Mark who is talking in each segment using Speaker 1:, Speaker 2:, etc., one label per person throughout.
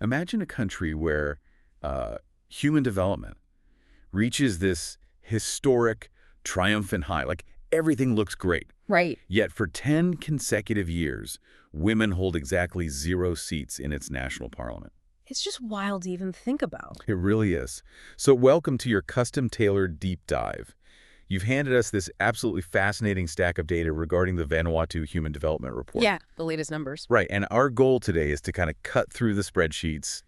Speaker 1: Imagine a country where human development reaches this historic, triumphant high. Like, everything looks great.
Speaker 2: Right.
Speaker 1: Yet for 10 consecutive years, women hold exactly 0 seats in its national parliament.
Speaker 2: It's just wild to even think about.
Speaker 1: It really is. So welcome to your custom-tailored deep dive. You've handed us this absolutely fascinating stack of data regarding the Vanuatu Human Development Report.
Speaker 2: Yeah, the latest numbers.
Speaker 1: Right, and our goal today is to kind of cut through the spreadsheets,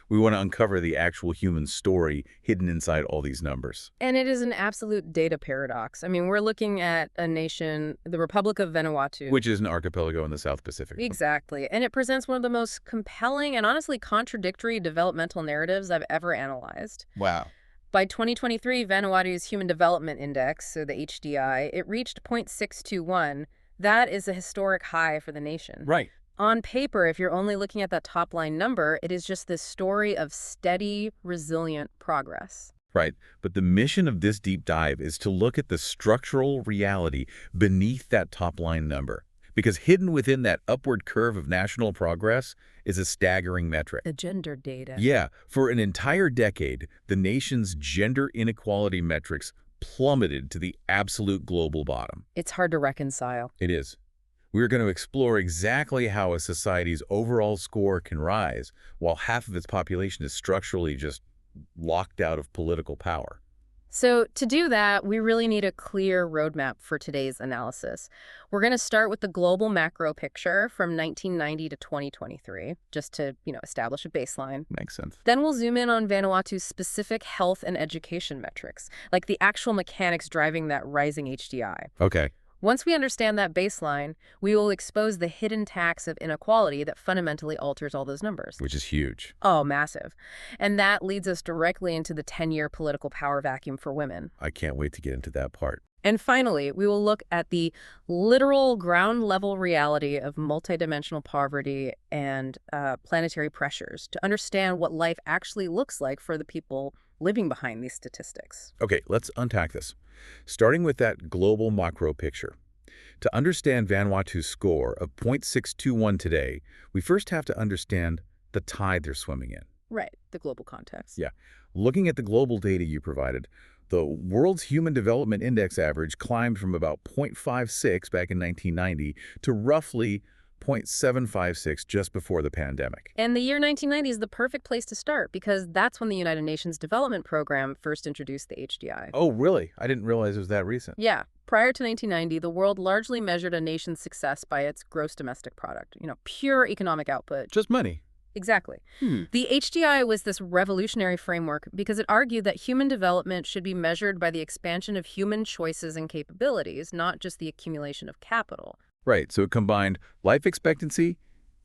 Speaker 1: We want to uncover the actual human story hidden inside all these numbers.
Speaker 2: And it is an absolute data paradox. I mean, we're looking at a nation, the Republic of Vanuatu.
Speaker 1: Which is an archipelago in the South Pacific.
Speaker 2: Exactly. And it presents one of the most compelling and honestly contradictory developmental narratives I've ever analyzed.
Speaker 1: Wow.
Speaker 2: By 2023, Vanuatu's Human Development Index, so the HDI, it reached 0.621. That is a historic high for the nation.
Speaker 1: Right.
Speaker 2: On paper, if you're only looking at that top line number, it is just this story of steady, resilient progress.
Speaker 1: Right. But the mission of this deep dive is to look at the structural reality beneath that top line number. Because hidden within that upward curve of national progress is a staggering metric.
Speaker 2: The gender data.
Speaker 1: Yeah. For an entire decade, the nation's gender inequality metrics plummeted to the absolute global bottom.
Speaker 2: It's hard to reconcile.
Speaker 1: It is. We're going to explore exactly how a society's overall score can rise while half of its population is structurally just locked out of political power.
Speaker 2: So to do that, we really need a clear roadmap for today's analysis. We're going to start with the global macro picture from 1990 to 2023, just to, establish a baseline.
Speaker 1: Makes sense.
Speaker 2: Then we'll zoom in on Vanuatu's specific health and education metrics, like the actual mechanics driving that rising HDI.
Speaker 1: Okay.
Speaker 2: Once we understand that baseline, we will expose the hidden tax of inequality that fundamentally alters all those numbers.
Speaker 1: Which is huge.
Speaker 2: Oh, massive. And that leads us directly into the 10-year political power vacuum for women.
Speaker 1: I can't wait to get into that part.
Speaker 2: And finally, we will look at the literal ground-level reality of multidimensional poverty and planetary pressures to understand what life actually looks like for the people living behind these statistics.
Speaker 1: Okay, let's unpack this. Starting with that global macro picture. To understand Vanuatu's score of 0.621 today, we first have to understand the tide they're swimming in.
Speaker 2: Right, the global context.
Speaker 1: Yeah. Looking at the global data you provided, the world's Human Development Index average climbed from about 0.56 back in 1990 to roughly 0.756 just before the pandemic.
Speaker 2: And the year 1990 is the perfect place to start because that's when the United Nations Development Program first introduced the HDI.
Speaker 1: Oh, really? I didn't realize it was that recent.
Speaker 2: Yeah. Prior to 1990, the world largely measured a nation's success by its gross domestic product, pure economic output.
Speaker 1: Just money.
Speaker 2: Exactly. The HDI was this revolutionary framework because it argued that human development should be measured by the expansion of human choices and capabilities, not just the accumulation of capital.
Speaker 1: Right, so it combined life expectancy,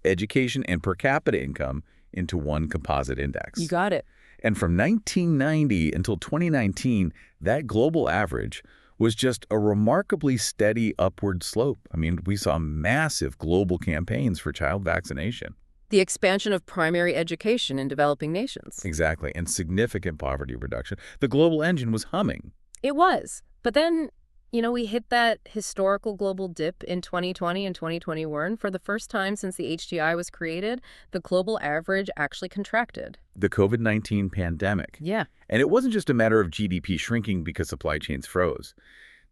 Speaker 1: education, and per capita income into one composite index.
Speaker 2: You got it.
Speaker 1: And from 1990 until 2019, that global average was just a remarkably steady upward slope. I mean, we saw massive global campaigns for child vaccination.
Speaker 2: The expansion of primary education in developing nations.
Speaker 1: Exactly, and significant poverty reduction. The global engine was humming.
Speaker 2: It was. But then, we hit that historical global dip in 2020 and 2021. For the first time since the HDI was created, the global average actually contracted.
Speaker 1: The COVID-19 pandemic.
Speaker 2: Yeah.
Speaker 1: And it wasn't just a matter of GDP shrinking because supply chains froze.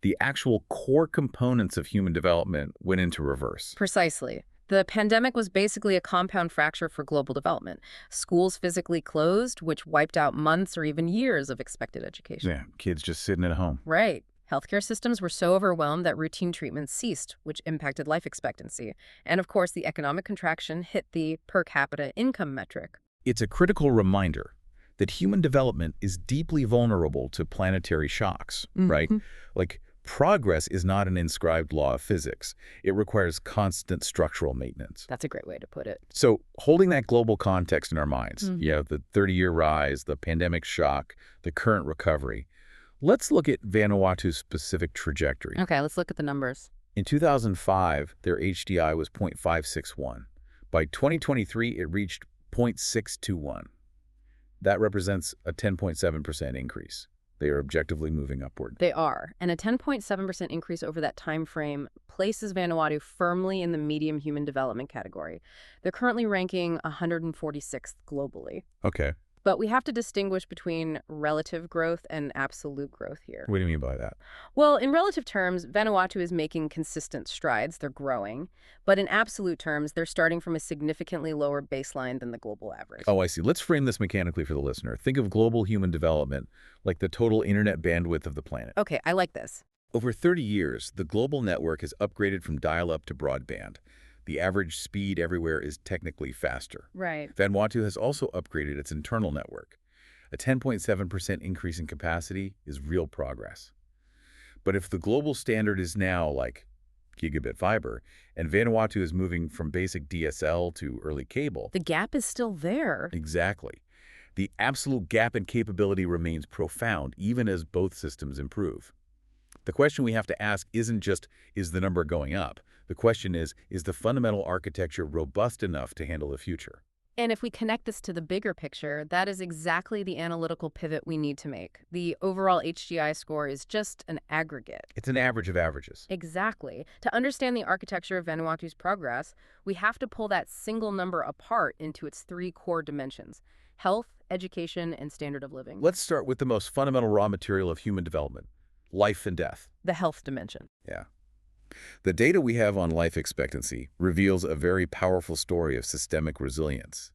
Speaker 1: The actual core components of human development went into reverse.
Speaker 2: Precisely. The pandemic was basically a compound fracture for global development. Schools physically closed, which wiped out months or even years of expected education.
Speaker 1: Yeah, kids just sitting at home.
Speaker 2: Right. Healthcare systems were so overwhelmed that routine treatments ceased, which impacted life expectancy. And of course, the economic contraction hit the per capita income metric.
Speaker 1: It's a critical reminder that human development is deeply vulnerable to planetary shocks, right? Like, progress is not an inscribed law of physics. It requires constant structural maintenance.
Speaker 2: That's a great way to put it.
Speaker 1: So holding that global context in our minds, the 30-year rise, the pandemic shock, the current recovery, let's look at Vanuatu's specific trajectory.
Speaker 2: Okay, let's look at the numbers.
Speaker 1: In 2005, their HDI was 0.561. By 2023, it reached 0.621. That represents a 10.7% increase. They are objectively moving upward.
Speaker 2: They are. And a 10.7% increase over that time frame places Vanuatu firmly in the medium human development category. They're currently ranking 146th globally.
Speaker 1: Okay.
Speaker 2: But we have to distinguish between relative growth and absolute growth here.
Speaker 1: What do you mean by that?
Speaker 2: Well, in relative terms, Vanuatu is making consistent strides. They're growing. But in absolute terms, they're starting from a significantly lower baseline than the global average.
Speaker 1: Oh, I see. Let's frame this mechanically for the listener. Think of global human development like the total internet bandwidth of the planet.
Speaker 2: Okay, I like this.
Speaker 1: Over 30 years, the global network has upgraded from dial-up to broadband. The average speed everywhere is technically faster.
Speaker 2: Right.
Speaker 1: Vanuatu has also upgraded its internal network. A 10.7% increase in capacity is real progress. But if the global standard is now like gigabit fiber, and Vanuatu is moving from basic DSL to early cable.
Speaker 2: The gap is still there.
Speaker 1: Exactly. The absolute gap in capability remains profound even as both systems improve. The question we have to ask isn't just, is the number going up? The question is the fundamental architecture robust enough to handle the future?
Speaker 2: And if we connect this to the bigger picture, that is exactly the analytical pivot we need to make. The overall HDI score is just an aggregate.
Speaker 1: It's an average of averages.
Speaker 2: Exactly. To understand the architecture of Vanuatu's progress, we have to pull that single number apart into its three core dimensions: health, education, and standard of living.
Speaker 1: Let's start with the most fundamental raw material of human development: life and death.
Speaker 2: The health dimension.
Speaker 1: Yeah. The data we have on life expectancy reveals a very powerful story of systemic resilience.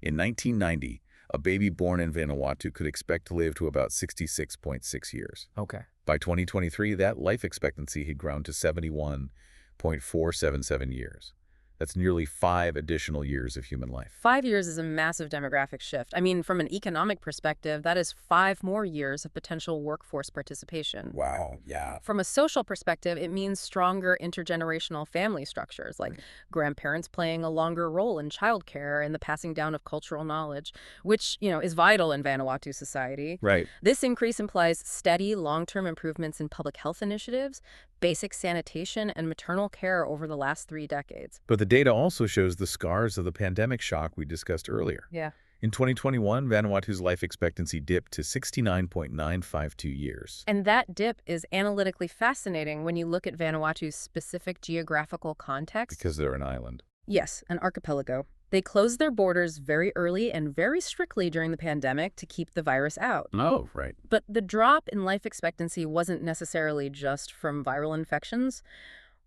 Speaker 1: In 1990, a baby born in Vanuatu could expect to live to about 66.6 years.
Speaker 2: Okay.
Speaker 1: By 2023, that life expectancy had grown to 71.477 years. That's nearly 5 additional years of human life.
Speaker 2: 5 years is a massive demographic shift. I mean, from an economic perspective, that is 5 more years of potential workforce participation.
Speaker 1: Wow, yeah.
Speaker 2: From a social perspective, it means stronger intergenerational family structures, like grandparents playing a longer role in childcare and the passing down of cultural knowledge, which, is vital in Vanuatu society.
Speaker 1: Right.
Speaker 2: This increase implies steady, long-term improvements in public health initiatives, basic sanitation, and maternal care over the last 3 decades.
Speaker 1: But the data also shows the scars of the pandemic shock we discussed earlier.
Speaker 2: Yeah.
Speaker 1: In 2021, Vanuatu's life expectancy dipped to 69.952 years.
Speaker 2: And that dip is analytically fascinating when you look at Vanuatu's specific geographical context.
Speaker 1: Because they're an island.
Speaker 2: Yes, an archipelago. They closed their borders very early and very strictly during the pandemic to keep the virus out.
Speaker 1: Oh, right.
Speaker 2: But the drop in life expectancy wasn't necessarily just from viral infections.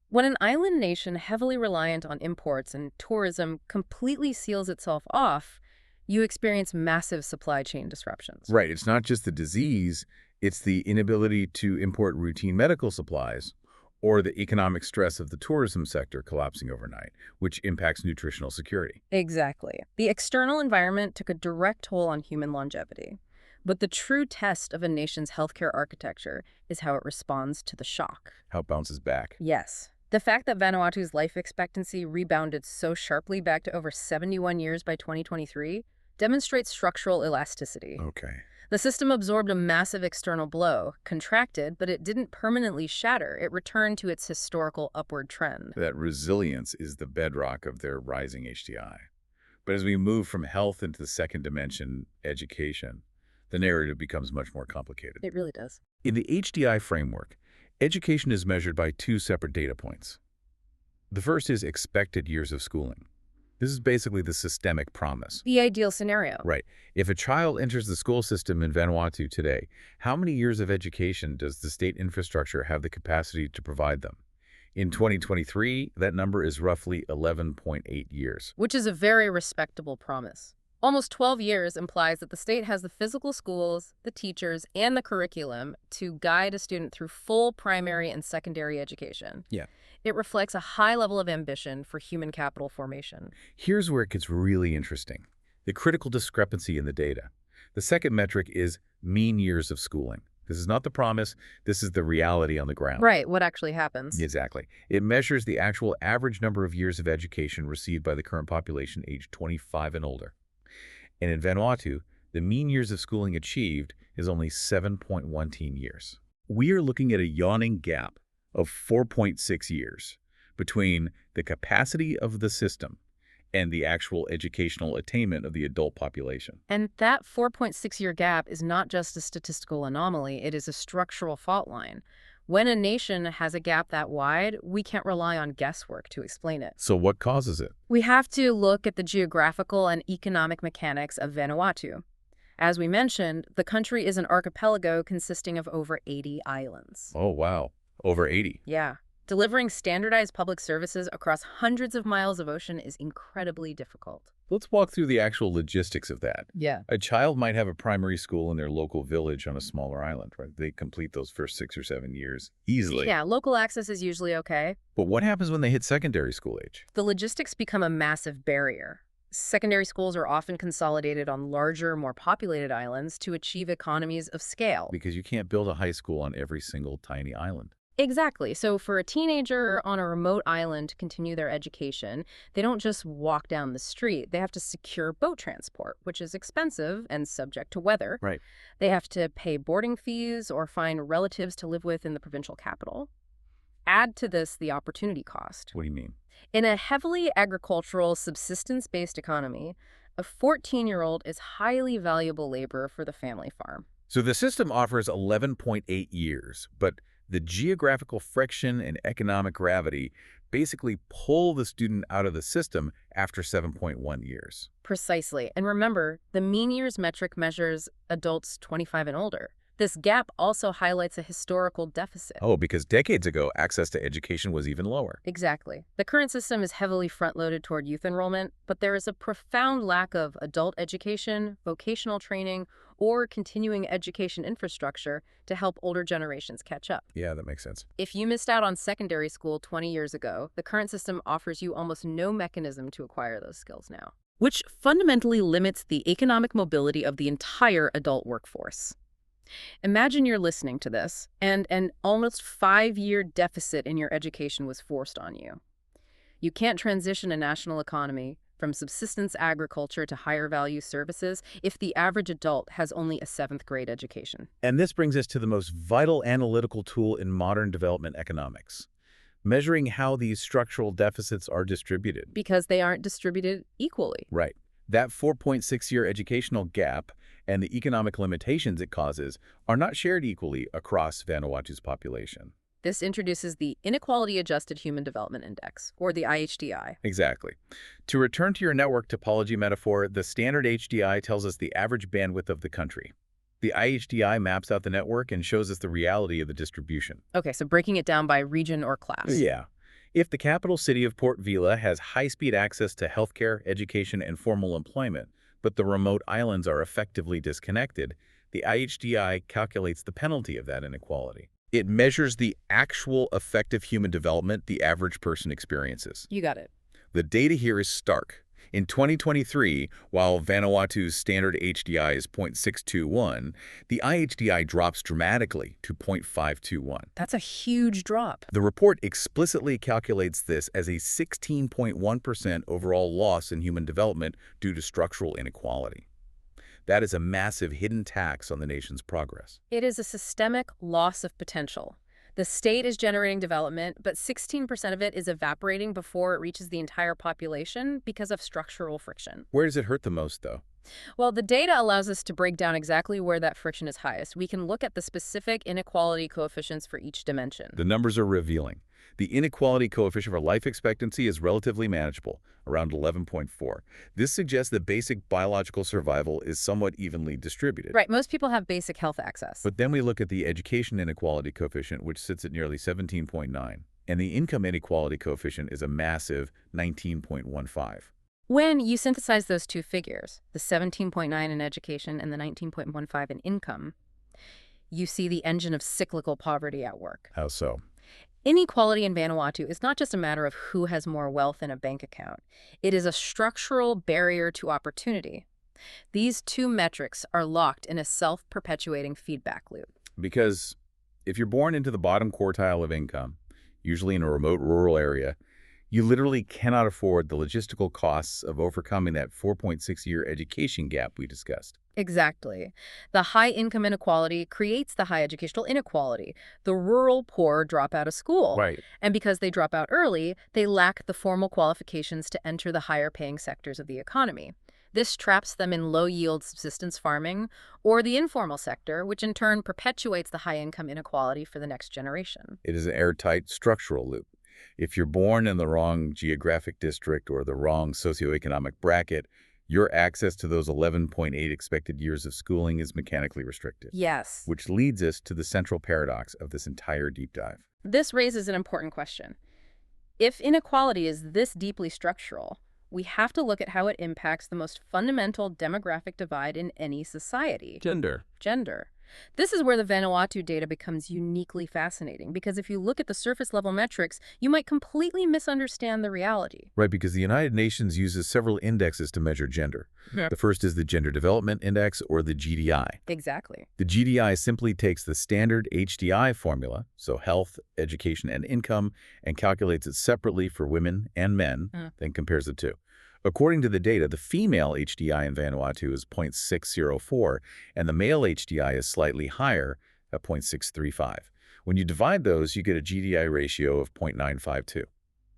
Speaker 2: When an island nation heavily reliant on imports and tourism completely seals itself off, you experience massive supply chain disruptions.
Speaker 1: Right. It's not just the disease, it's the inability to import routine medical supplies or the economic stress of the tourism sector collapsing overnight, which impacts nutritional security.
Speaker 2: Exactly. The external environment took a direct toll on human longevity. But the true test of a nation's healthcare architecture is how it responds to the shock.
Speaker 1: How it bounces back.
Speaker 2: Yes. The fact that Vanuatu's life expectancy rebounded so sharply back to over 71 years by 2023 demonstrates structural elasticity.
Speaker 1: Okay.
Speaker 2: The system absorbed a massive external blow, contracted, but it didn't permanently shatter. It returned to its historical upward trend.
Speaker 1: That resilience is the bedrock of their rising HDI. But as we move from health into the second dimension, education, the narrative becomes much more complicated.
Speaker 2: It really does.
Speaker 1: In the HDI framework, education is measured by 2 separate data points. The first is expected years of schooling. This is basically the systemic promise.
Speaker 2: The ideal scenario.
Speaker 1: Right. If a child enters the school system in Vanuatu today, how many years of education does the state infrastructure have the capacity to provide them? In 2023, that number is roughly 11.8 years.
Speaker 2: Which is a very respectable promise. Almost 12 years implies that the state has the physical schools, the teachers, and the curriculum to guide a student through full primary and secondary education.
Speaker 1: Yeah.
Speaker 2: It reflects a high level of ambition for human capital formation.
Speaker 1: Here's where it gets really interesting. The critical discrepancy in the data. The second metric is mean years of schooling. This is not the promise. This is the reality on the ground.
Speaker 2: Right, what actually happens.
Speaker 1: Exactly. It measures the actual average number of years of education received by the current population aged 25 and older. And in Vanuatu, the mean years of schooling achieved is only 7.12 years. We are looking at a yawning gap of 4.6 years between the capacity of the system and the actual educational attainment of the adult population.
Speaker 2: And that 4.6-year gap is not just a statistical anomaly, it is a structural fault line. When a nation has a gap that wide, we can't rely on guesswork to explain it.
Speaker 1: So what causes it?
Speaker 2: We have to look at the geographical and economic mechanics of Vanuatu. As we mentioned, the country is an archipelago consisting of over 80 islands.
Speaker 1: Oh, wow. Over 80.
Speaker 2: Yeah. Delivering standardized public services across hundreds of miles of ocean is incredibly difficult.
Speaker 1: Let's walk through the actual logistics of that.
Speaker 2: Yeah.
Speaker 1: A child might have a primary school in their local village on a smaller island, right? They complete those first 6 or 7 years easily.
Speaker 2: Yeah, local access is usually okay.
Speaker 1: But what happens when they hit secondary school age?
Speaker 2: The logistics become a massive barrier. Secondary schools are often consolidated on larger, more populated islands to achieve economies of scale.
Speaker 1: Because you can't build a high school on every single tiny island.
Speaker 2: Exactly. So for a teenager on a remote island to continue their education, they don't just walk down the street. They have to secure boat transport, which is expensive and subject to weather.
Speaker 1: Right.
Speaker 2: They have to pay boarding fees or find relatives to live with in the provincial capital. Add to this the opportunity cost.
Speaker 1: What do you mean?
Speaker 2: In a heavily agricultural, subsistence-based economy, a 14-year-old is highly valuable labor for the family farm.
Speaker 1: So the system offers 11.8 years, but the geographical friction and economic gravity basically pull the student out of the system after 7.1 years.
Speaker 2: Precisely. And remember, the mean years metric measures adults 25 and older. This gap also highlights a historical deficit.
Speaker 1: Oh, because decades ago, access to education was even lower.
Speaker 2: Exactly. The current system is heavily front-loaded toward youth enrollment, but there is a profound lack of adult education, vocational training, or continuing education infrastructure to help older generations catch up.
Speaker 1: Yeah, that makes sense.
Speaker 2: If you missed out on secondary school 20 years ago, the current system offers you almost no mechanism to acquire those skills now, which fundamentally limits the economic mobility of the entire adult workforce. Imagine you're listening to this, and an almost 5-year deficit in your education was forced on you. You can't transition a national economy from subsistence agriculture to higher value services if the average adult has only a 7th grade education.
Speaker 1: And this brings us to the most vital analytical tool in modern development economics, measuring how these structural deficits are distributed.
Speaker 2: Because they aren't distributed equally.
Speaker 1: Right. That 4.6-year educational gap and the economic limitations it causes are not shared equally across Vanuatu's population.
Speaker 2: This introduces the Inequality-Adjusted Human Development Index, or the IHDI.
Speaker 1: Exactly. To return to your network topology metaphor, the standard HDI tells us the average bandwidth of the country. The IHDI maps out the network and shows us the reality of the distribution.
Speaker 2: Okay, so breaking it down by region or class.
Speaker 1: Yeah. If the capital city of Port Vila has high-speed access to healthcare, education, and formal employment, but the remote islands are effectively disconnected, the IHDI calculates the penalty of that inequality. It measures the actual effective human development the average person experiences.
Speaker 2: You got it.
Speaker 1: The data here is stark. In 2023, while Vanuatu's standard HDI is 0.621, the IHDI drops dramatically to 0.521.
Speaker 2: That's a huge drop.
Speaker 1: The report explicitly calculates this as a 16.1% overall loss in human development due to structural inequality. That is a massive hidden tax on the nation's progress.
Speaker 2: It is a systemic loss of potential. The state is generating development, but 16% of it is evaporating before it reaches the entire population because of structural friction.
Speaker 1: Where does it hurt the most, though?
Speaker 2: Well, the data allows us to break down exactly where that friction is highest. We can look at the specific inequality coefficients for each dimension.
Speaker 1: The numbers are revealing. The inequality coefficient for life expectancy is relatively manageable, around 11.4. This suggests that basic biological survival is somewhat evenly distributed.
Speaker 2: Right, most people have basic health access.
Speaker 1: But then we look at the education inequality coefficient, which sits at nearly 17.9, and the income inequality coefficient is a massive 19.15.
Speaker 2: When you synthesize those two figures, the 17.9 in education and the 19.15 in income, you see the engine of cyclical poverty at work.
Speaker 1: How so?
Speaker 2: Inequality in Vanuatu is not just a matter of who has more wealth in a bank account. It is a structural barrier to opportunity. These two metrics are locked in a self-perpetuating feedback loop. Because
Speaker 1: if you're born into the bottom quartile of income, usually in a remote rural area, you literally cannot afford the logistical costs of overcoming that 4.6-year education gap we discussed.
Speaker 2: Exactly. The high income inequality creates the high educational inequality. The rural poor drop out of school.
Speaker 1: Right.
Speaker 2: And because they drop out early, they lack the formal qualifications to enter the higher paying sectors of the economy. This traps them in low-yield subsistence farming or the informal sector, which in turn perpetuates the high-income inequality for the next generation.
Speaker 1: It is an airtight structural loop. If you're born in the wrong geographic district or the wrong socioeconomic bracket, your access to those 11.8 expected years of schooling is mechanically restricted.
Speaker 2: Yes.
Speaker 1: Which leads us to the central paradox of this entire deep dive.
Speaker 2: This raises an important question. If inequality is this deeply structural, we have to look at how it impacts the most fundamental demographic divide in any society. Gender. This is where the Vanuatu data becomes uniquely fascinating, because if you look at the surface-level metrics, you might completely misunderstand the reality.
Speaker 1: Right, because the United Nations uses several indexes to measure gender.
Speaker 2: Yeah.
Speaker 1: The first is the Gender Development Index, or the GDI.
Speaker 2: Exactly.
Speaker 1: The GDI simply takes the standard HDI formula, so health, education, and income, and calculates it separately for women and men, then compares the two. According to the data, the female HDI in Vanuatu is 0.604, and the male HDI is slightly higher at 0.635. When you divide those, you get a GDI ratio of 0.952.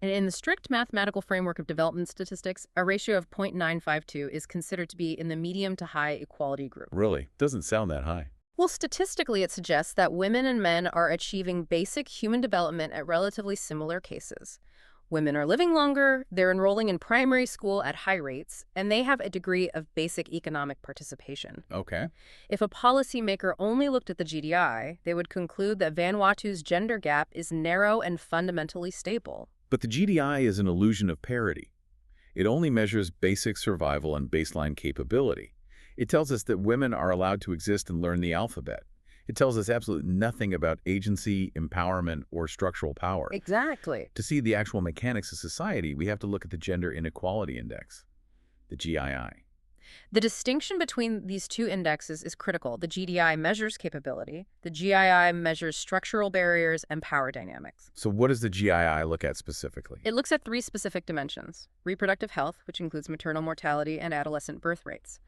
Speaker 2: And in the strict mathematical framework of development statistics, a ratio of 0.952 is considered to be in the medium to high equality group.
Speaker 1: Really? Doesn't sound that high.
Speaker 2: Well, statistically, it suggests that women and men are achieving basic human development at relatively similar cases. Women are living longer, they're enrolling in primary school at high rates, and they have a degree of basic economic participation.
Speaker 1: Okay.
Speaker 2: If a policymaker only looked at the GDI, they would conclude that Vanuatu's gender gap is narrow and fundamentally stable.
Speaker 1: But the GDI is an illusion of parity. It only measures basic survival and baseline capability. It tells us that women are allowed to exist and learn the alphabet. It tells us absolutely nothing about agency, empowerment, or structural power.
Speaker 2: Exactly.
Speaker 1: To see the actual mechanics of society, we have to look at the Gender Inequality Index, the GII.
Speaker 2: The distinction between these two indexes is critical. The GDI measures capability. The GII measures structural barriers and power dynamics.
Speaker 1: So what does the GII look at specifically?
Speaker 2: It looks at three specific dimensions: reproductive health, which includes maternal mortality and adolescent birth rates;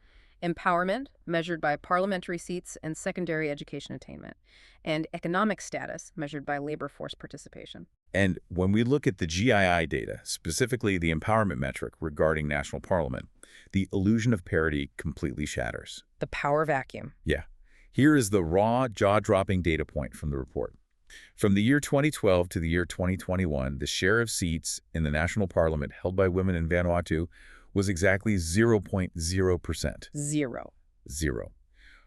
Speaker 2: empowerment, measured by parliamentary seats and secondary education attainment; and economic status, measured by labor force participation.
Speaker 1: And when we look at the GII data, specifically the empowerment metric regarding national parliament, the illusion of parity completely shatters.
Speaker 2: The power vacuum.
Speaker 1: Yeah. Here is the raw, jaw-dropping data point from the report. From the year 2012 to the year 2021, the share of seats in the national parliament held by women in Vanuatu was exactly 0.0%. Zero.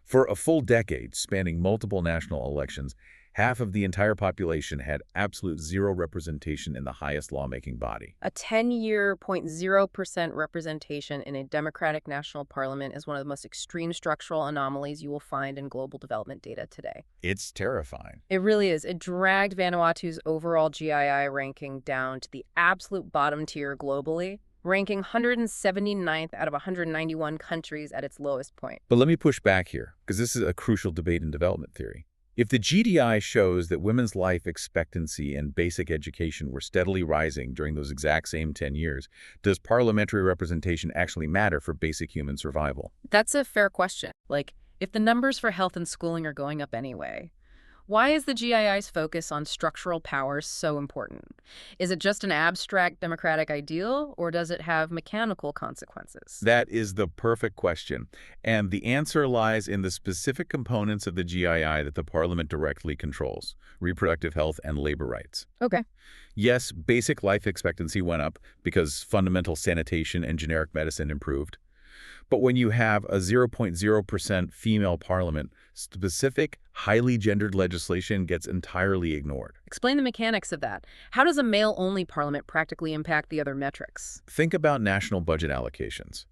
Speaker 1: For a full decade, spanning multiple national elections, half of the entire population had absolute zero representation in the highest lawmaking body.
Speaker 2: A 10-year 0.0% representation in a democratic national parliament is one of the most extreme structural anomalies you will find in global development data today.
Speaker 1: It's terrifying.
Speaker 2: It really is. It dragged Vanuatu's overall GII ranking down to the absolute bottom tier globally, ranking 179th out of 191 countries at its lowest point.
Speaker 1: But let me push back here, because this is a crucial debate in development theory. If the GDI shows that women's life expectancy and basic education were steadily rising during those exact same 10 years, does parliamentary representation actually matter for basic human survival?
Speaker 2: That's a fair question. If the numbers for health and schooling are going up anyway, why is the GII's focus on structural power so important? Is it just an abstract democratic ideal, or does it have mechanical consequences?
Speaker 1: That is the perfect question, and the answer lies in the specific components of the GII that the parliament directly controls: reproductive health and labor rights.
Speaker 2: Okay.
Speaker 1: Yes, basic life expectancy went up because fundamental sanitation and generic medicine improved. But when you have a 0.0% female parliament, specific, highly gendered legislation gets entirely ignored.
Speaker 2: Explain the mechanics of that. How does a male-only parliament practically impact the other metrics?
Speaker 1: Think about national budget allocations.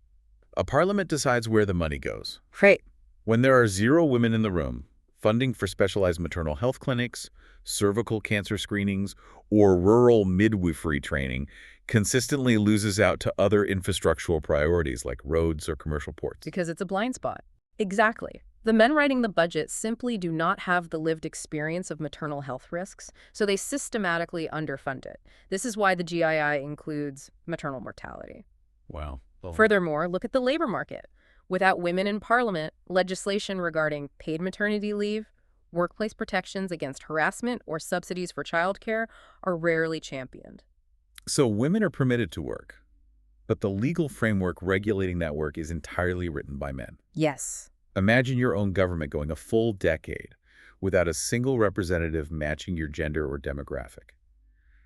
Speaker 1: A parliament decides where the money goes.
Speaker 2: Right.
Speaker 1: When there are 0 women in the room, funding for specialized maternal health clinics, cervical cancer screenings, or rural midwifery training consistently loses out to other infrastructural priorities like roads or commercial ports.
Speaker 2: Because it's a blind spot. Exactly. The men writing the budget simply do not have the lived experience of maternal health risks, so they systematically underfund it. This is why the GII includes maternal mortality.
Speaker 1: Wow.
Speaker 2: Furthermore, look at the labor market. Without women in parliament, legislation regarding paid maternity leave, workplace protections against harassment, or subsidies for childcare are rarely championed.
Speaker 1: So women are permitted to work, but the legal framework regulating that work is entirely written by men.
Speaker 2: Yes.
Speaker 1: Imagine your own government going a full decade without a single representative matching your gender or demographic.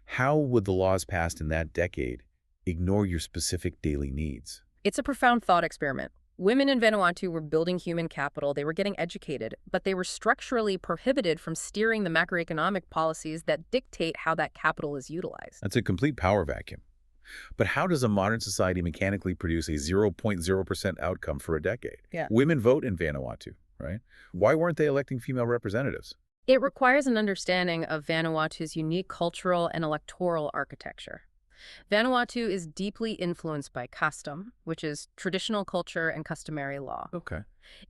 Speaker 1: How would the laws passed in that decade ignore your specific daily needs?
Speaker 2: It's a profound thought experiment. Women in Vanuatu were building human capital, they were getting educated, but they were structurally prohibited from steering the macroeconomic policies that dictate how that capital is utilized.
Speaker 1: That's a complete power vacuum. But how does a modern society mechanically produce a 0.0% outcome for a decade?
Speaker 2: Yeah.
Speaker 1: Women vote in Vanuatu, right? Why weren't they electing female representatives?
Speaker 2: It requires an understanding of Vanuatu's unique cultural and electoral architecture. Vanuatu is deeply influenced by custom, which is traditional culture and customary law.
Speaker 1: Okay.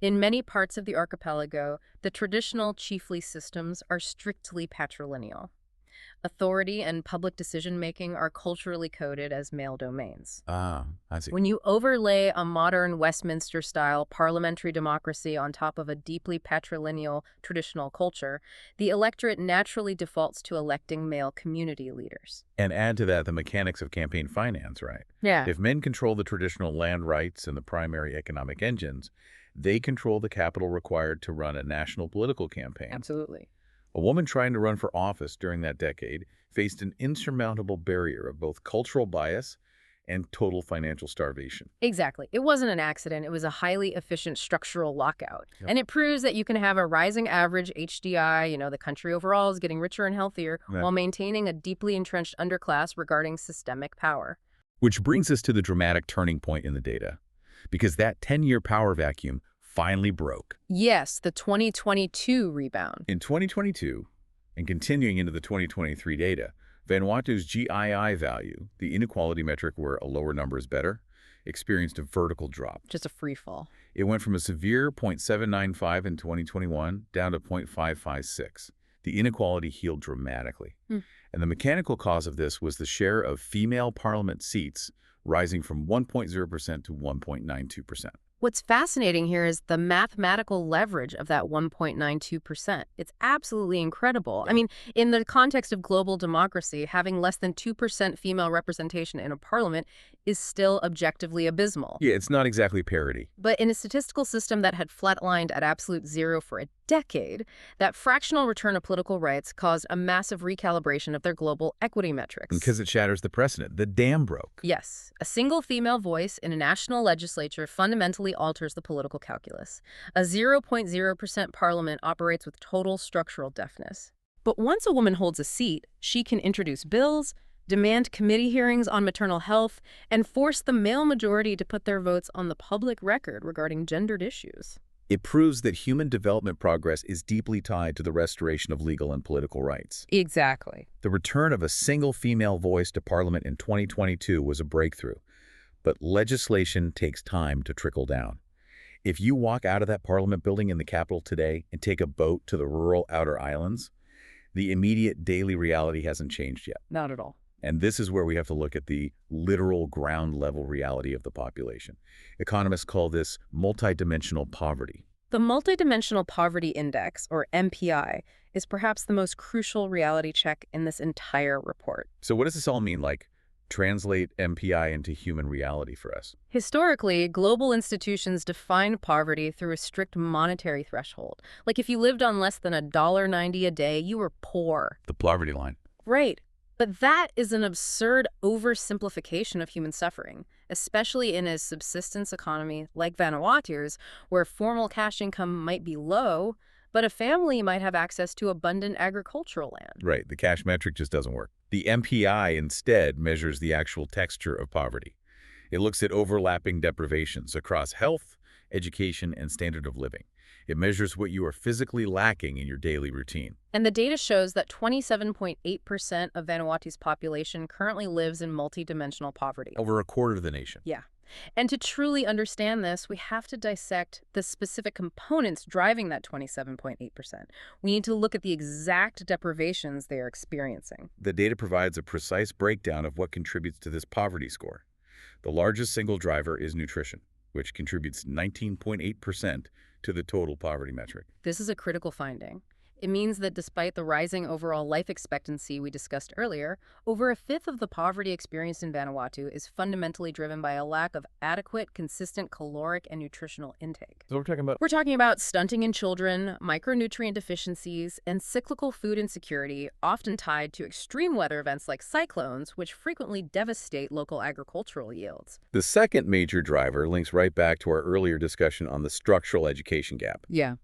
Speaker 2: In many parts of the archipelago, the traditional chiefly systems are strictly patrilineal. Authority and public decision-making are culturally coded as male domains.
Speaker 1: Ah, I see.
Speaker 2: When you overlay a modern Westminster-style parliamentary democracy on top of a deeply patrilineal traditional culture, the electorate naturally defaults to electing male community leaders.
Speaker 1: And add to that the mechanics of campaign finance, right?
Speaker 2: Yeah.
Speaker 1: If men control the traditional land rights and the primary economic engines, they control the capital required to run a national political campaign.
Speaker 2: Absolutely.
Speaker 1: A woman trying to run for office during that decade faced an insurmountable barrier of both cultural bias and total financial starvation.
Speaker 2: Exactly. It wasn't an accident. It was a highly efficient structural lockout.
Speaker 1: Yep.
Speaker 2: And it proves that you can have a rising average HDI, the country overall is getting richer and healthier,
Speaker 1: Yeah.
Speaker 2: while maintaining a deeply entrenched underclass regarding systemic power.
Speaker 1: Which brings us to the dramatic turning point in the data, because that 10-year power vacuum finally broke.
Speaker 2: Yes, the 2022 rebound.
Speaker 1: In 2022, and continuing into the 2023 data, Vanuatu's GII value, the inequality metric where a lower number is better, experienced a vertical drop.
Speaker 2: Just a free fall.
Speaker 1: It went from a severe 0.795 in 2021 down to 0.556. The inequality healed dramatically. And the mechanical cause of this was the share of female parliament seats rising from 1.0% to 1.92%.
Speaker 2: What's fascinating here is the mathematical leverage of that 1.92%. It's absolutely incredible. I mean, in the context of global democracy, having less than 2% female representation in a parliament is still objectively abysmal.
Speaker 1: Yeah, it's not exactly parity.
Speaker 2: But in a statistical system that had flatlined at absolute zero for a decade, that fractional return of political rights caused a massive recalibration of their global equity metrics.
Speaker 1: Because it shatters the precedent. The dam broke.
Speaker 2: Yes, a single female voice in a national legislature fundamentally alters the political calculus. A 0.0% parliament operates with total structural deafness. But once a woman holds a seat, she can introduce bills, demand committee hearings on maternal health, and force the male majority to put their votes on the public record regarding gendered issues.
Speaker 1: It proves that human development progress is deeply tied to the restoration of legal and political rights.
Speaker 2: Exactly.
Speaker 1: The return of a single female voice to Parliament in 2022 was a breakthrough, but legislation takes time to trickle down. If you walk out of that Parliament building in the capital today and take a boat to the rural outer islands, the immediate daily reality hasn't changed yet.
Speaker 2: Not at all.
Speaker 1: And this is where we have to look at the literal ground-level reality of the population. Economists call this multidimensional poverty.
Speaker 2: The Multidimensional Poverty Index, or MPI, is perhaps the most crucial reality check in this entire report.
Speaker 1: So what does this all mean? Like, translate MPI into human reality for us?
Speaker 2: Historically, global institutions defined poverty through a strict monetary threshold. Like if you lived on less than $1.90 a day, you were poor.
Speaker 1: The poverty line.
Speaker 2: Right. But that is an absurd oversimplification of human suffering, especially in a subsistence economy like Vanuatu's, where formal cash income might be low, but a family might have access to abundant agricultural land.
Speaker 1: Right, the cash metric just doesn't work. The MPI instead measures the actual texture of poverty. It looks at overlapping deprivations across health, education, and standard of living. It measures what you are physically lacking in your daily routine.
Speaker 2: And the data shows that 27.8% of Vanuatu's population currently lives in multidimensional poverty.
Speaker 1: Over a quarter of the nation.
Speaker 2: Yeah. And to truly understand this, we have to dissect the specific components driving that 27.8%. We need to look at the exact deprivations they are experiencing.
Speaker 1: The data provides a precise breakdown of what contributes to this poverty score. The largest single driver is nutrition, which contributes 19.8% to the total poverty metric.
Speaker 2: This is a critical finding. It means that despite the rising overall life expectancy we discussed earlier, over a fifth of the poverty experienced in Vanuatu is fundamentally driven by a lack of adequate, consistent caloric and nutritional intake.
Speaker 1: So we're talking about
Speaker 2: We're talking about stunting in children, micronutrient deficiencies, and cyclical food insecurity, often tied to extreme weather events like cyclones, which frequently devastate local agricultural yields.
Speaker 1: the second major driver links right back to our earlier discussion on the structural education gap.
Speaker 2: Yeah.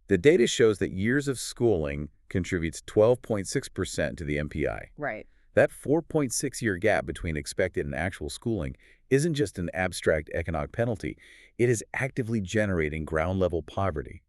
Speaker 1: The data shows that years of schooling contributes 12.6% to the MPI.
Speaker 2: Right.
Speaker 1: That 4.6-year gap between expected and actual schooling isn't just an abstract economic penalty, it is actively generating ground-level poverty.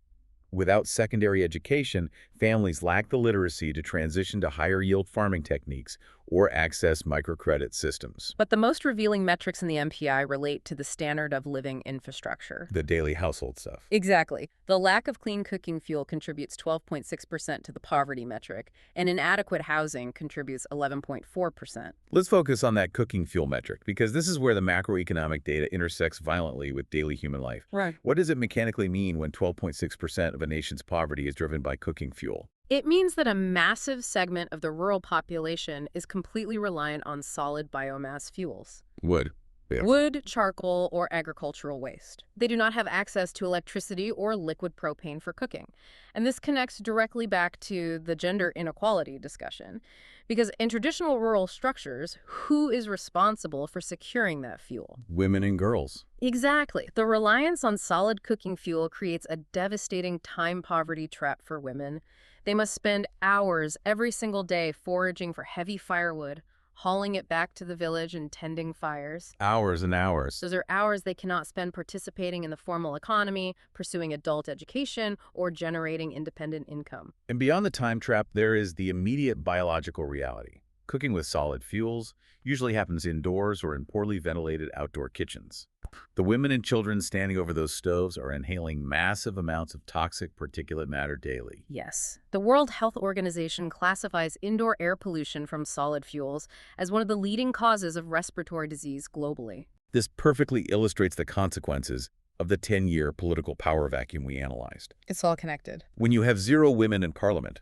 Speaker 1: Without secondary education, families lack the literacy to transition to higher-yield farming techniques or access microcredit systems.
Speaker 2: But the most revealing metrics in the MPI relate to the standard of living infrastructure.
Speaker 1: The daily household stuff.
Speaker 2: Exactly. The lack of clean cooking fuel contributes 12.6% to the poverty metric, and inadequate housing contributes 11.4%.
Speaker 1: Let's focus on that cooking fuel metric, because this is where the macroeconomic data intersects violently with daily human life.
Speaker 2: Right.
Speaker 1: What does it mechanically mean when 12.6% of a nation's poverty is driven by cooking fuel?
Speaker 2: It means that a massive segment of the rural population is completely reliant on solid biomass fuels.
Speaker 1: Wood. Yeah.
Speaker 2: Wood, charcoal, or agricultural waste. They do not have access to electricity or liquid propane for cooking. And this connects directly back to the gender inequality discussion. Because in traditional rural structures, who is responsible for securing that fuel?
Speaker 1: Women and girls.
Speaker 2: Exactly. The reliance on solid cooking fuel creates a devastating time poverty trap for women. They must spend hours every single day foraging for heavy firewood, hauling it back to the village and tending fires.
Speaker 1: Hours and hours.
Speaker 2: Those are hours they cannot spend participating in the formal economy, pursuing adult education, or generating independent income.
Speaker 1: And beyond the time trap, there is the immediate biological reality. Cooking with solid fuels usually happens indoors or in poorly ventilated outdoor kitchens. The women and children standing over those stoves are inhaling massive amounts of toxic particulate matter daily.
Speaker 2: Yes. The World Health Organization classifies indoor air pollution from solid fuels as one of the leading causes of respiratory disease globally.
Speaker 1: This perfectly illustrates the consequences of the 10-year political power vacuum we analyzed.
Speaker 2: It's all connected.
Speaker 1: When you have 0 women in parliament,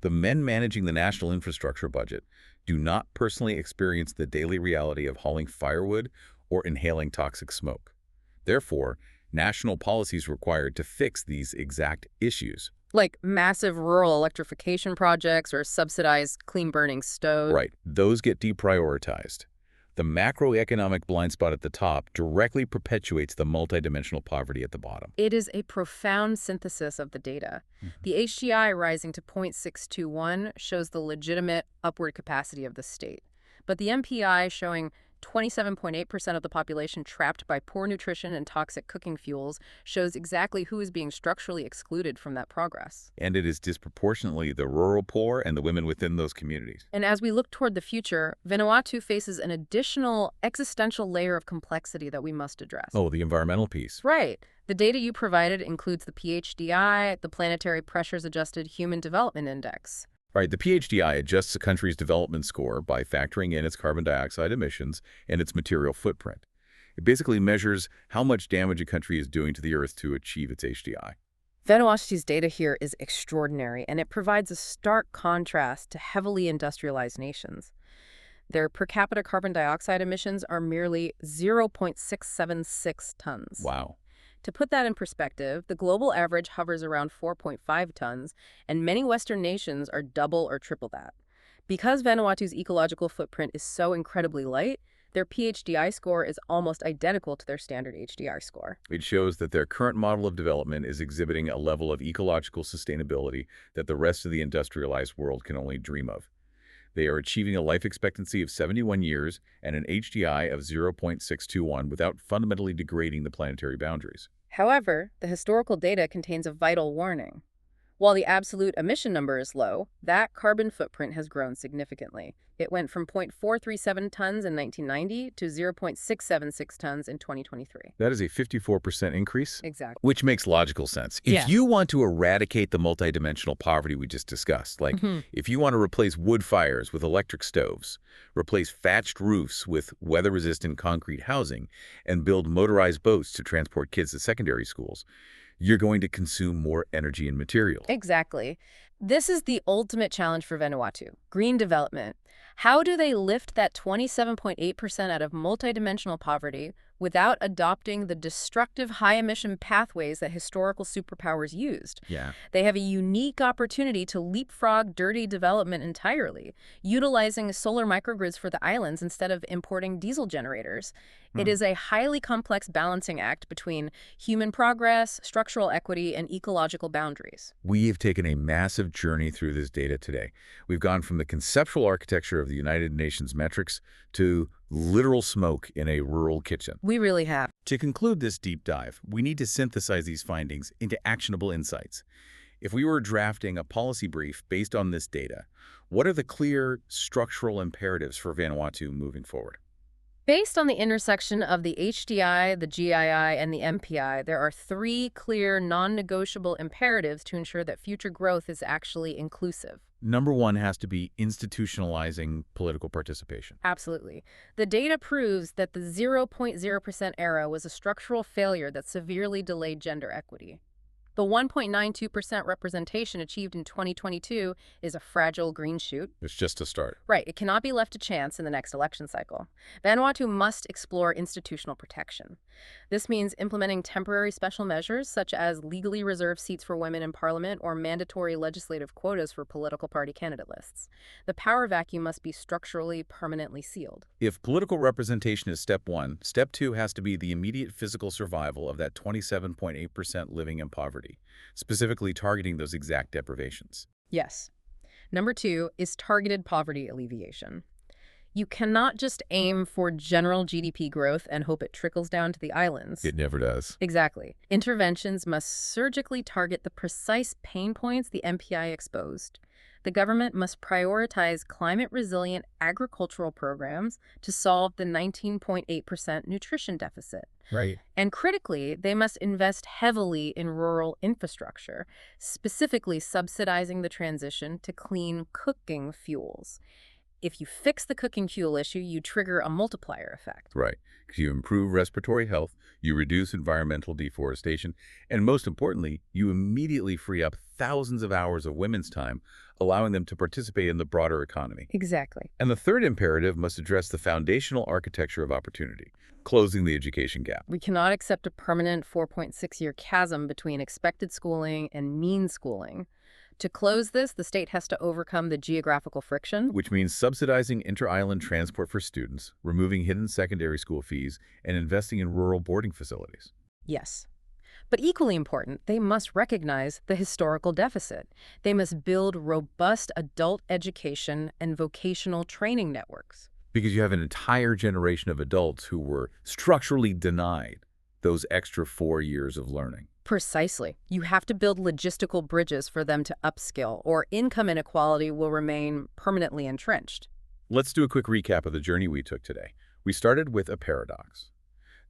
Speaker 1: the men managing the national infrastructure budget do not personally experience the daily reality of hauling firewood or inhaling toxic smoke. Therefore, national policies required to fix these exact issues.
Speaker 2: Like massive rural electrification projects or subsidized clean-burning stoves.
Speaker 1: Right, those get deprioritized. The macroeconomic blind spot at the top directly perpetuates the multidimensional poverty at the bottom.
Speaker 2: It is a profound synthesis of the data. The HDI rising to 0.621 shows the legitimate upward capacity of the state. But the MPI showing 27.8% of the population trapped by poor nutrition and toxic cooking fuels shows exactly who is being structurally excluded from that progress.
Speaker 1: And it is disproportionately the rural poor and the women within those communities.
Speaker 2: And as we look toward the future, Vanuatu faces an additional existential layer of complexity that we must address.
Speaker 1: Oh, the environmental piece.
Speaker 2: Right. The data you provided includes the PHDI, the Planetary Pressures Adjusted Human Development Index.
Speaker 1: Right, the PHDI adjusts a country's development score by factoring in its carbon dioxide emissions and its material footprint. It basically measures how much damage a country is doing to the Earth to achieve its HDI.
Speaker 2: Vanuatu's data here is extraordinary, and it provides a stark contrast to heavily industrialized nations. Their per capita carbon dioxide emissions are merely 0.676 tons.
Speaker 1: Wow.
Speaker 2: To put that in perspective, the global average hovers around 4.5 tons, and many Western nations are double or triple that. Because Vanuatu's ecological footprint is so incredibly light, their PHDI score is almost identical to their standard HDR score.
Speaker 1: It shows that their current model of development is exhibiting a level of ecological sustainability that the rest of the industrialized world can only dream of. They are achieving a life expectancy of 71 years and an HDI of 0.621 without fundamentally degrading the planetary boundaries.
Speaker 2: However, the historical data contains a vital warning. While the absolute emission number is low, that carbon footprint has grown significantly. It went from 0.437 tons in 1990 to 0.676 tons in 2023.
Speaker 1: That is a 54% increase,
Speaker 2: Exactly.
Speaker 1: which makes logical sense. If you want to eradicate the multidimensional poverty we just discussed, like if you want to replace wood fires with electric stoves, replace thatched roofs with weather-resistant concrete housing, and build motorized boats to transport kids to secondary schools, you're going to consume more energy and materials.
Speaker 2: Exactly. This is the ultimate challenge for Vanuatu, green development. How do they lift that 27.8% out of multidimensional poverty without adopting the destructive high-emission pathways that historical superpowers used?
Speaker 1: Yeah.
Speaker 2: They have a unique opportunity to leapfrog dirty development entirely, utilizing solar microgrids for the islands instead of importing diesel generators. It is a highly complex balancing act between human progress, structural equity, and ecological boundaries.
Speaker 1: We have taken a massive journey through this data today. We've gone from the conceptual architecture of the United Nations metrics to literal smoke in a rural kitchen.
Speaker 2: We really have.
Speaker 1: To conclude this deep dive, we need to synthesize these findings into actionable insights. If we were drafting a policy brief based on this data, what are the clear structural imperatives for Vanuatu moving forward?
Speaker 2: Based on the intersection of the HDI, the GII, and the MPI, there are three clear, non-negotiable imperatives to ensure that future growth is actually inclusive.
Speaker 1: Number one has to be institutionalizing political participation.
Speaker 2: Absolutely. The data proves that the 0.0% era was a structural failure that severely delayed gender equity. The 1.92% representation achieved in 2022 is a fragile green shoot.
Speaker 1: It's just a start.
Speaker 2: Right. It cannot be left to chance in the next election cycle. Vanuatu must explore institutional protection. This means implementing temporary special measures, such as legally reserved seats for women in parliament or mandatory legislative quotas for political party candidate lists. The power vacuum must be structurally, permanently sealed.
Speaker 1: If political representation is step one, step two has to be the immediate physical survival of that 27.8% living in poverty, specifically targeting those exact deprivations.
Speaker 2: Yes. Number two is targeted poverty alleviation. You cannot just aim for general GDP growth and hope it trickles down to the islands.
Speaker 1: It never does.
Speaker 2: Exactly. Interventions must surgically target the precise pain points the MPI exposed. The government must prioritize climate-resilient agricultural programs to solve the 19.8% nutrition deficit.
Speaker 1: Right.
Speaker 2: And critically, they must invest heavily in rural infrastructure, specifically subsidizing the transition to clean cooking fuels. If you fix the cooking fuel issue, you trigger a multiplier effect.
Speaker 1: Right. Because you improve respiratory health, you reduce environmental deforestation, and most importantly, you immediately free up thousands of hours of women's time, allowing them to participate in the broader economy.
Speaker 2: Exactly.
Speaker 1: And the third imperative must address the foundational architecture of opportunity, closing the education gap.
Speaker 2: We cannot accept a permanent 4.6-year chasm between expected schooling and mean schooling. To close this, the state has to overcome the geographical friction,
Speaker 1: Which means subsidizing inter-island transport for students, removing hidden secondary school fees, and investing in rural boarding facilities.
Speaker 2: Yes. But equally important, they must recognize the historical deficit. They must build robust adult education and vocational training networks.
Speaker 1: Because you have an entire generation of adults who were structurally denied those extra 4 years of learning.
Speaker 2: Precisely. You have to build logistical bridges for them to upskill, or income inequality will remain permanently entrenched.
Speaker 1: Let's do a quick recap of the journey we took today. We started with a paradox.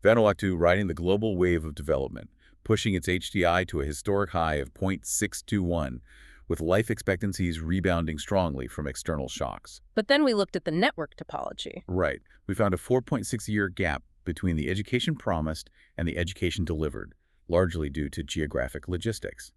Speaker 1: Vanuatu riding the global wave of development, pushing its HDI to a historic high of 0.621, with life expectancies rebounding strongly from external shocks.
Speaker 2: But then we looked at the network topology.
Speaker 1: Right. We found a 4.6-year gap between the education promised and the education delivered, largely due to geographic logistics.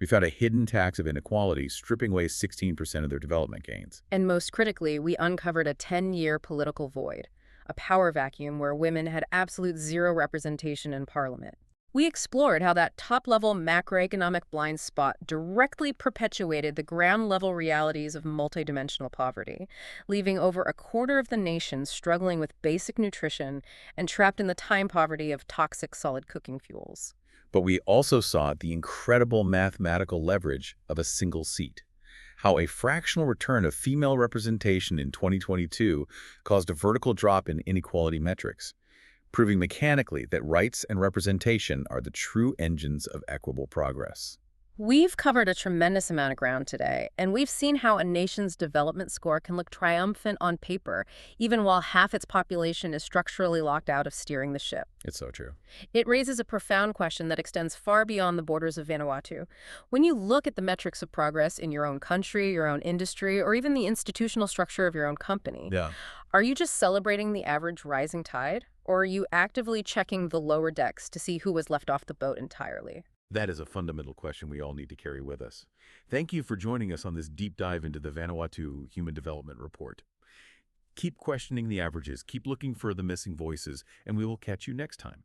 Speaker 1: We found a hidden tax of inequality stripping away 16% of their development gains.
Speaker 2: And most critically, we uncovered a 10-year political void, a power vacuum where women had absolute zero representation in parliament. We explored how that top-level macroeconomic blind spot directly perpetuated the ground-level realities of multidimensional poverty, leaving over a quarter of the nation struggling with basic nutrition and trapped in the time poverty of toxic solid cooking fuels.
Speaker 1: But we also saw the incredible mathematical leverage of a single seat. How a fractional return of female representation in 2022 caused a vertical drop in inequality metrics, proving mechanically that rights and representation are the true engines of equitable progress.
Speaker 2: We've covered a tremendous amount of ground today, and we've seen how a nation's development score can look triumphant on paper, even while half its population is structurally locked out of steering the ship.
Speaker 1: It's so true.
Speaker 2: It raises a profound question that extends far beyond the borders of Vanuatu. When you look at the metrics of progress in your own country, your own industry, or even the institutional structure of your own company,
Speaker 1: Yeah.
Speaker 2: are you just celebrating the average rising tide? Or are you actively checking the lower decks to see who was left off the boat entirely?
Speaker 1: That is a fundamental question we all need to carry with us. Thank you for joining us on this deep dive into the Vanuatu Human Development Report. Keep questioning the averages, keep looking for the missing voices, and we will catch you next time.